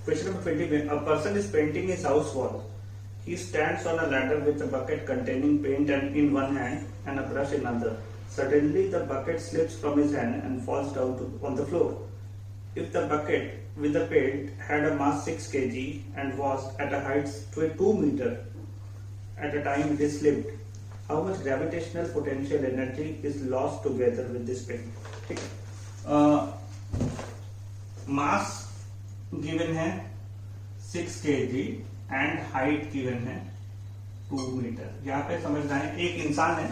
Question number 20. A person is painting his house wall. He stands on a ladder with a bucket containing paint and in one hand and a brush in another. Suddenly, the bucket slips from his hand and falls down on the floor. If the bucket with the paint had a mass 6 kg and was at a height 2 meter at a time it slipped, how much gravitational potential energy is lost together with this paint? ठीक है, mass given है 6 kg and height given है 2 metre. यहाँ पे समझना है, एक इंसान है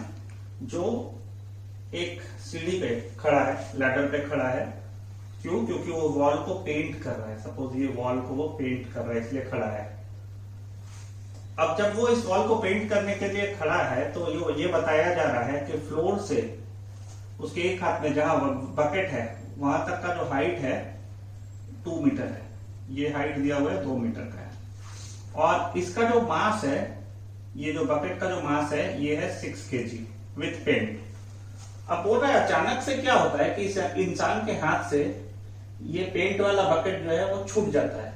जो एक सीढ़ी पे खड़ा है, लैडर पे खड़ा है। क्यों? क्योंकि वो वॉल को पेंट कर रहा है। सपोज ये वॉल को वो पेंट कर रहा है, इसलिए खड़ा है। अब जब वो इस वॉल को पेंट करने के लिए खड़ा है तो ये बताया जा रहा है कि फ्लोर से उसके एक हाथ में जहां बकेट है वहां तक का जो हाइट है 2 मीटर है। ये हाइट दिया हुआ है 2 मीटर का है। और इसका जो मास है, ये जो बकेट का जो मास है ये है 6 kg विथ पेंट। अब बोल रहा है अचानक से क्या होता है कि इस इंसान के हाथ से ये पेंट वाला बकेट जो है वो छूट जाता है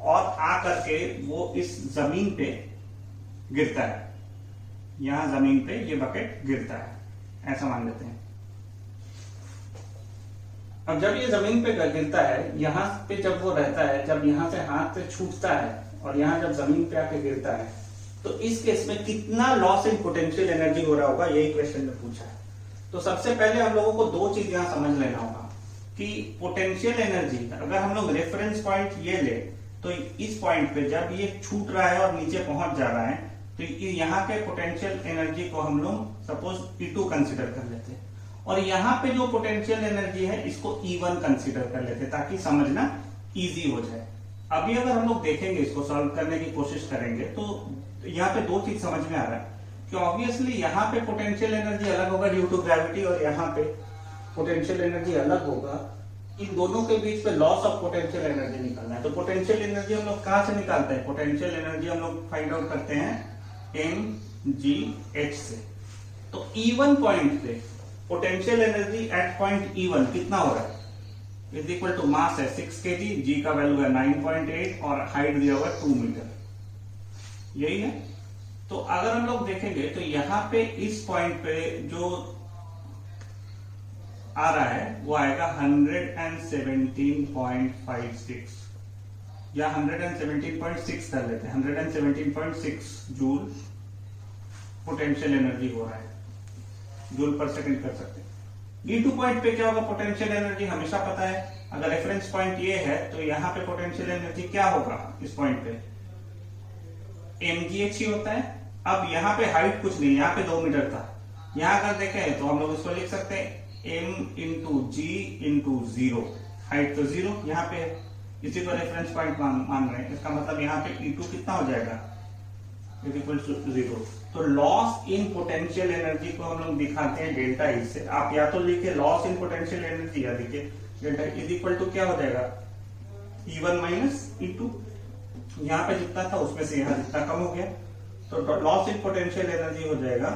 और आ करके वो इस जमीन पे गिरता है। यहां जमीन पे ये बकेट गिरता है, ऐसा मान लेते हैं। अब जब ये जमीन पे गिरता है, यहां पे जब वो रहता है, जब यहां से हाथ से छूटता है और यहां जब जमीन पे आके गिरता है, तो इस केस में कितना लॉस इन पोटेंशियल एनर्जी हो रहा होगा, यही क्वेश्चन में पूछा है। तो सबसे पहले हम लोगों को दो चीज यहां समझ लेना होगा कि पोटेंशियल एनर्जी, अगर हम लोग रेफरेंस पॉइंट ये ले तो इस पॉइंट पे जब ये छूट रहा है और नीचे पहुंच जा रहा है तो यहाँ के पोटेंशियल एनर्जी को हम लोग सपोज E2 कंसिडर कर लेते हैं और यहाँ पे जो पोटेंशियल एनर्जी है इसको E1 कंसिडर कर लेते हैं ताकि समझना इजी हो जाए। अभी अगर हम लोग देखेंगे, इसको सॉल्व करने की कोशिश करेंगे तो यहाँ पे दो चीज समझ में आ रहा है कि ऑब्वियसली यहाँ पे पोटेंशियल एनर्जी अलग होगा ड्यू टू ग्रेविटी और यहाँ पे पोटेंशियल एनर्जी अलग होगा। इन दोनों के बीच में लॉस ऑफ पोटेंशियल एनर्जी निकालना है। तो पोटेंशियल एनर्जी हम लोग कहां से निकालते हैं? पोटेंशियल एनर्जी हम लोग फाइंड आउट करते हैं mgh से। तो E1 पॉइंट पे potential energy at point E1 कितना हो रहा है? इज इक्वल टू मास है 6 kg, g का वैल्यू है 9.8 और हाइट दिया हुआ है 2 मीटर, यही है। तो अगर हम लोग देखेंगे तो यहां पे इस पॉइंट पे जो आ रहा है वो आएगा 117.56 या 117.6 कर लेते हैं। 117.6 जूल पोटेंशियल एनर्जी हो रहा है, जूल पर सेकंड कर सकते हैं। E2 पॉइंट पे क्या होगा? पोटेंशियल एनर्जी हमेशा पता है, अगर रेफरेंस पॉइंट ये है तो यहाँ पे पोटेंशियल एनर्जी क्या होगा? इस पॉइंट पे mgh ही होता है। अब यहाँ पे हाइट कुछ नहीं, यहाँ पे 2 मीटर था। यहाँ अगर देखें तो हम लोग इसको लिख सकते हैं m into g into 0। Height तो 0 यहाँ पे, इसी को रेफरेंस पॉइंट मान रहे हैं। इसका मतलब यहाँ पे E2 कितना हो जाएगा? Is equal to 0। तो लॉस इन पोटेंशियल एनर्जी को हम लोग दिखाते हैं डेल्टा ई से। आप या तो लिखे लॉस इन पोटेंशियल एनर्जी या लिखे डेल्टा इज इक्वल टू क्या हो जाएगा? E1 minus E2। यहाँ पे जितना था उसमें से यहाँ जितना कम हो गया, तो लॉस इन पोटेंशियल एनर्जी हो जाएगा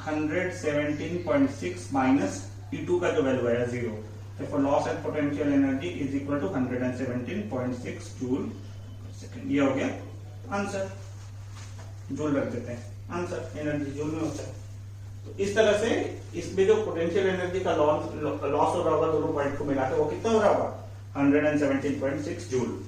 117.6 माइनस E2 का जो वैल्यू आया 0। तो loss and potential energy is equal to 117.6 joule per second. ये हो गया आंसर। जूल रख देते हैं, आंसर एनर्जी जूल में होता है। तो इस तरह से इसमें जो पोटेंशियल एनर्जी का लॉस हो रहा होगा दोनों पॉइंट को मिलाकर, वो कितना हो रहा होगा? 117.6 जूल।